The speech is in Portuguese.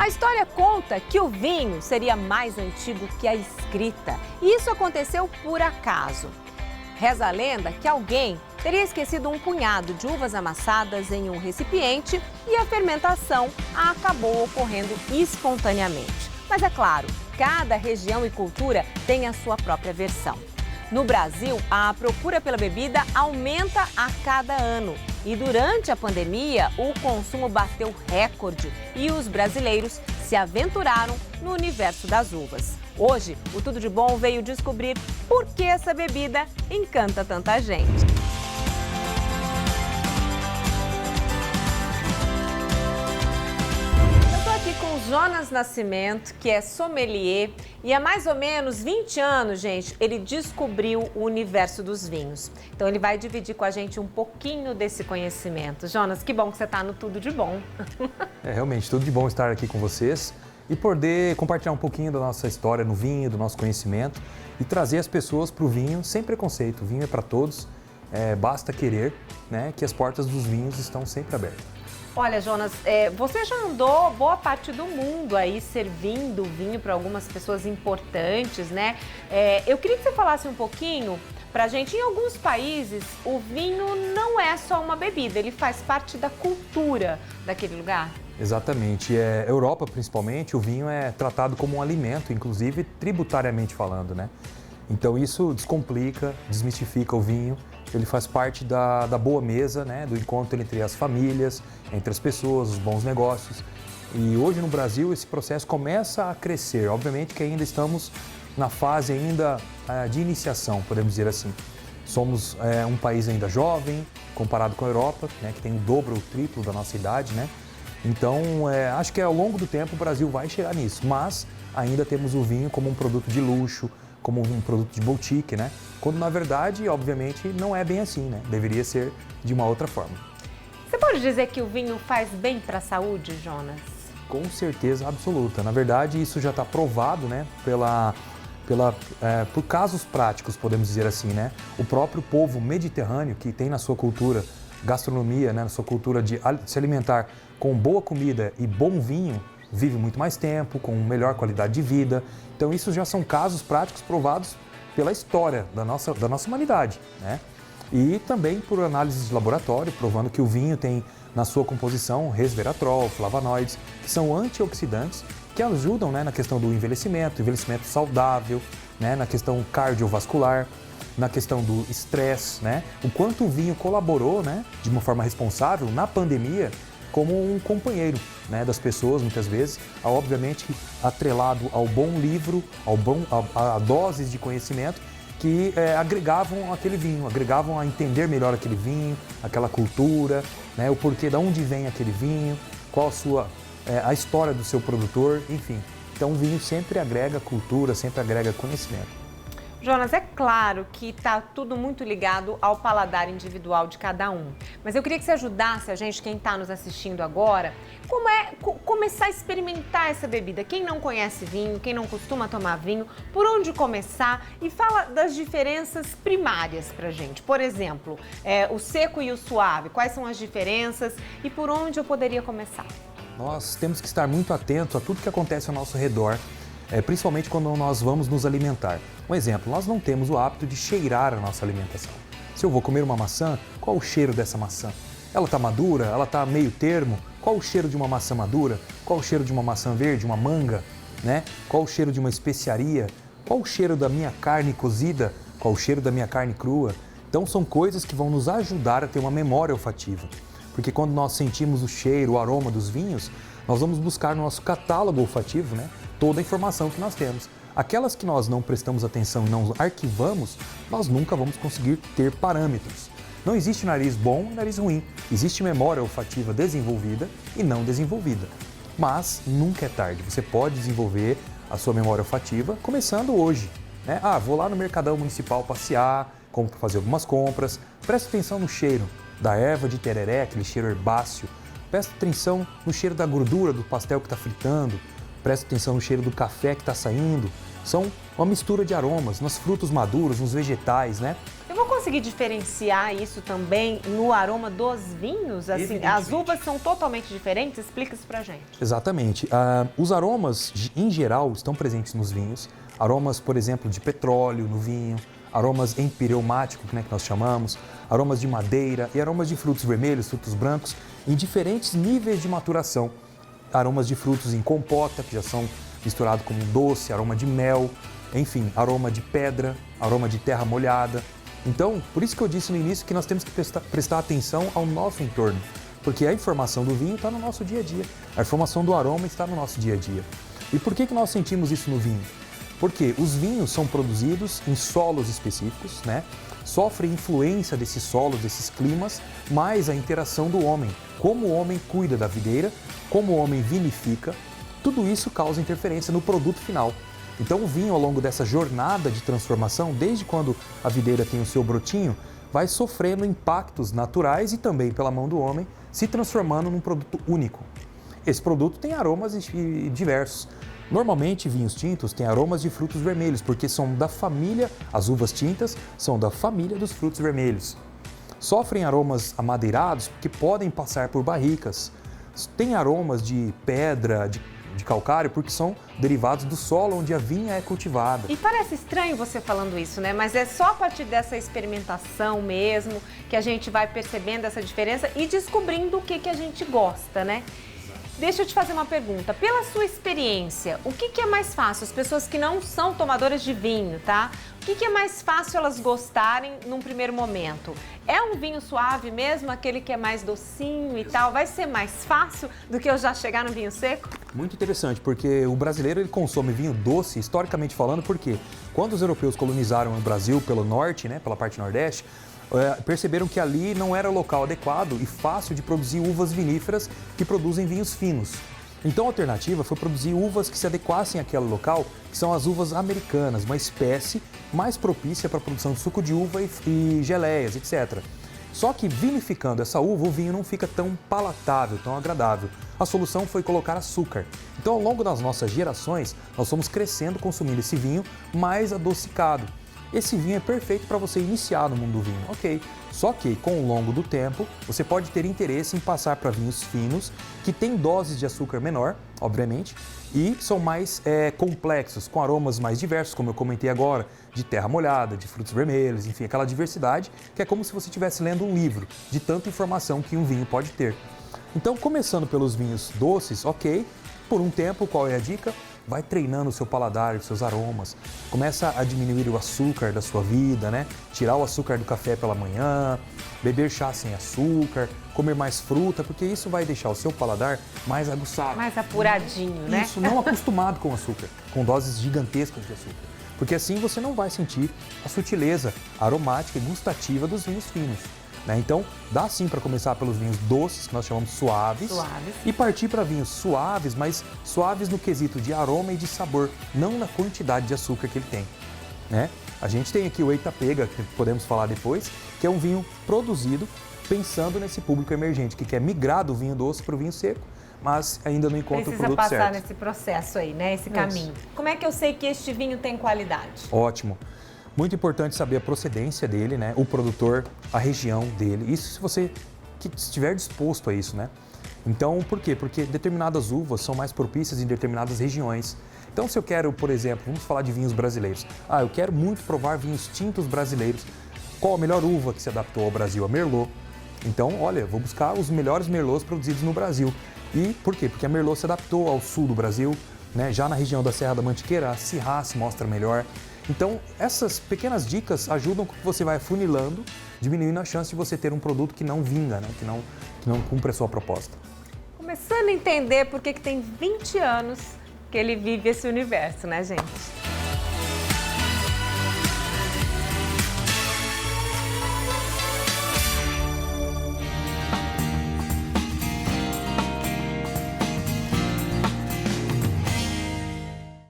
A história conta que o vinho seria mais antigo que a escrita. E isso aconteceu por acaso. Reza a lenda que alguém teria esquecido um punhado de uvas amassadas em um recipiente e a fermentação acabou ocorrendo espontaneamente. Mas é claro, cada região e cultura tem a sua própria versão. No Brasil, a procura pela bebida aumenta a cada ano. E durante a pandemia, o consumo bateu recorde e os brasileiros se aventuraram no universo das uvas. Hoje, o Tudo de Bom veio descobrir por que essa bebida encanta tanta gente. Com Jonas Nascimento, que é sommelier, e há mais ou menos 20 anos, gente, ele descobriu o universo dos vinhos. Então ele vai dividir com a gente um pouquinho desse conhecimento. Jonas, que bom que você está no Tudo de Bom. É realmente tudo de bom estar aqui com vocês e poder compartilhar um pouquinho da nossa história no vinho, do nosso conhecimento e trazer as pessoas para o vinho sem preconceito. O vinho é para todos, basta querer, né, que as portas dos vinhos estão sempre abertas. Olha, Jonas, você já andou boa parte do mundo aí servindo vinho para algumas pessoas importantes, né? Eu queria que você falasse um pouquinho pra gente. Em alguns países, o vinho não é só uma bebida, ele faz parte da cultura daquele lugar. Exatamente. Europa, principalmente, o vinho é tratado como um alimento, inclusive tributariamente falando, né? Então isso descomplica, desmistifica o vinho. Ele faz parte da boa mesa, né? Do encontro entre as famílias, entre as pessoas, os bons negócios. E hoje no Brasil esse processo começa a crescer. Obviamente que ainda estamos na fase ainda de iniciação, podemos dizer assim. Somos um país ainda jovem, comparado com a Europa, né? Que tem o dobro ou o triplo da nossa idade, né? Então acho que ao longo do tempo o Brasil vai chegar nisso, mas ainda temos o vinho como um produto de luxo, como um produto de boutique, né? Quando na verdade, obviamente, não é bem assim, né? Deveria ser de uma outra forma. Você pode dizer que o vinho faz bem para a saúde, Jonas? Com certeza absoluta. Na verdade, isso já está provado, né? Por casos práticos, podemos dizer assim, né? O próprio povo mediterrâneo, que tem na sua cultura gastronomia, né? Na sua cultura de se alimentar com boa comida e bom vinho, vive muito mais tempo, com melhor qualidade de vida. Então, isso já são casos práticos provados pela história da nossa humanidade, né? E também por análises de laboratório, provando que o vinho tem na sua composição resveratrol, flavonoides, que são antioxidantes, que ajudam, né, na questão do envelhecimento saudável, né, na questão cardiovascular, na questão do estresse, né? O quanto o vinho colaborou, né, de uma forma responsável na pandemia, como um companheiro, né, das pessoas, muitas vezes, obviamente atrelado ao bom livro, a doses de conhecimento que agregavam aquele vinho, agregavam a entender melhor aquele vinho, aquela cultura, né, o porquê, de onde vem aquele vinho, qual a história do seu produtor, enfim. Então o vinho sempre agrega cultura, sempre agrega conhecimento. Jonas, é claro que está tudo muito ligado ao paladar individual de cada um. Mas eu queria que você ajudasse a gente, quem está nos assistindo agora, começar a experimentar essa bebida. Quem não conhece vinho, quem não costuma tomar vinho, por onde começar? E fala das diferenças primárias pra gente. Por exemplo, o seco e o suave, quais são as diferenças e por onde eu poderia começar? Nós temos que estar muito atento a tudo que acontece ao nosso redor, principalmente quando nós vamos nos alimentar. Um exemplo, nós não temos o hábito de cheirar a nossa alimentação. Se eu vou comer uma maçã, qual o cheiro dessa maçã? Ela está madura? Ela está meio termo? Qual o cheiro de uma maçã madura? Qual o cheiro de uma maçã verde, uma manga? Né? Qual o cheiro de uma especiaria? Qual o cheiro da minha carne cozida? Qual o cheiro da minha carne crua? Então são coisas que vão nos ajudar a ter uma memória olfativa. Porque quando nós sentimos o cheiro, o aroma dos vinhos, nós vamos buscar no nosso catálogo olfativo, né, toda a informação que nós temos. Aquelas que nós não prestamos atenção e não arquivamos, nós nunca vamos conseguir ter parâmetros. Não existe nariz bom e nariz ruim. Existe memória olfativa desenvolvida e não desenvolvida. Mas nunca é tarde. Você pode desenvolver a sua memória olfativa começando hoje, né? Vou lá no Mercadão Municipal passear, fazer algumas compras. Presta atenção no cheiro da erva de tereré, aquele cheiro herbáceo. Presta atenção no cheiro da gordura do pastel que está fritando. Presta atenção no cheiro do café que está saindo. São uma mistura de aromas, nos frutos maduros, nos vegetais, né? Eu vou vão conseguir diferenciar isso também no aroma dos vinhos? Assim, as uvas são totalmente diferentes? Explica isso pra gente. Exatamente. Os aromas, em geral, estão presentes nos vinhos. Aromas, por exemplo, de petróleo no vinho, aromas empireumáticos, né, que nós chamamos, aromas de madeira e aromas de frutos vermelhos, frutos brancos, em diferentes níveis de maturação. Aromas de frutos em compota, que já são misturados com doce, aroma de mel, enfim, aroma de pedra, aroma de terra molhada. Então, por isso que eu disse no início que nós temos que prestar atenção ao nosso entorno, porque a informação do vinho está no nosso dia a dia, a informação do aroma está no nosso dia a dia. E por que nós sentimos isso no vinho? Porque os vinhos são produzidos em solos específicos, né? Sofrem influência desses solos, desses climas, mais a interação do homem. Como o homem cuida da videira, como o homem vinifica, tudo isso causa interferência no produto final. Então o vinho, ao longo dessa jornada de transformação, desde quando a videira tem o seu brotinho, vai sofrendo impactos naturais e também pela mão do homem, se transformando num produto único. Esse produto tem aromas diversos. Normalmente, vinhos tintos têm aromas de frutos vermelhos, porque são da família, as uvas tintas são da família dos frutos vermelhos. Sofrem aromas amadeirados, porque podem passar por barricas. Tem aromas de pedra, de calcário, porque são derivados do solo onde a vinha é cultivada. E parece estranho você falando isso, né? Mas é só a partir dessa experimentação mesmo que a gente vai percebendo essa diferença e descobrindo o que a gente gosta, né? Deixa eu te fazer uma pergunta. Pela sua experiência, o que é mais fácil? As pessoas que não são tomadoras de vinho, tá? O que é mais fácil elas gostarem num primeiro momento? É um vinho suave mesmo, aquele que é mais docinho e tal? Vai ser mais fácil do que eu já chegar no vinho seco? Muito interessante, porque o brasileiro ele consome vinho doce, historicamente falando, porque quando os europeus colonizaram o Brasil pelo norte, né, pela parte nordeste, perceberam que ali não era o local adequado e fácil de produzir uvas viníferas que produzem vinhos finos. Então a alternativa foi produzir uvas que se adequassem àquele local, que são as uvas americanas, uma espécie mais propícia para a produção de suco de uva e geleias, etc. Só que vinificando essa uva, o vinho não fica tão palatável, tão agradável. A solução foi colocar açúcar. Então ao longo das nossas gerações, nós fomos crescendo consumindo esse vinho mais adocicado. Esse vinho é perfeito para você iniciar no mundo do vinho, ok. Só que, com o longo do tempo, você pode ter interesse em passar para vinhos finos, que têm doses de açúcar menor, obviamente, e são mais complexos, com aromas mais diversos, como eu comentei agora, de terra molhada, de frutos vermelhos, enfim, aquela diversidade, que é como se você estivesse lendo um livro, de tanta informação que um vinho pode ter. Então, começando pelos vinhos doces, ok, por um tempo, qual é a dica? Vai treinando o seu paladar, os seus aromas. Começa a diminuir o açúcar da sua vida, né? Tirar o açúcar do café pela manhã, beber chá sem açúcar, comer mais fruta, porque isso vai deixar o seu paladar mais aguçado. Mais apuradinho, né? Isso, não acostumado com açúcar, com doses gigantescas de açúcar. Porque assim você não vai sentir a sutileza aromática e gustativa dos vinhos finos. Então, dá sim para começar pelos vinhos doces, que nós chamamos suaves, e partir para vinhos suaves, mas suaves no quesito de aroma e de sabor, não na quantidade de açúcar que ele tem. Né? A gente tem aqui o Eita Pega, que podemos falar depois, que é um vinho produzido pensando nesse público emergente, que quer migrar do vinho doce para o vinho seco, mas ainda não encontra o produto certo. Precisa passar nesse processo aí, né? Esse caminho. Como é que eu sei que este vinho tem qualidade? Ótimo. Muito importante saber a procedência dele, né? O produtor, a região dele. Isso se você estiver disposto a isso, né? Então, por quê? Porque determinadas uvas são mais propícias em determinadas regiões. Então, se eu quero, por exemplo, vamos falar de vinhos brasileiros. Eu quero muito provar vinhos tintos brasileiros. Qual a melhor uva que se adaptou ao Brasil? A Merlot. Então, olha, vou buscar os melhores Merlots produzidos no Brasil. E por quê? Porque a Merlot se adaptou ao sul do Brasil, né? Já na região da Serra da Mantiqueira, a Syrah se mostra melhor. Então, essas pequenas dicas ajudam que você vai funilando, diminuindo a chance de você ter um produto que não vinga, né? que não cumpre a sua proposta. Começando a entender por que tem 20 anos que ele vive esse universo, né, gente?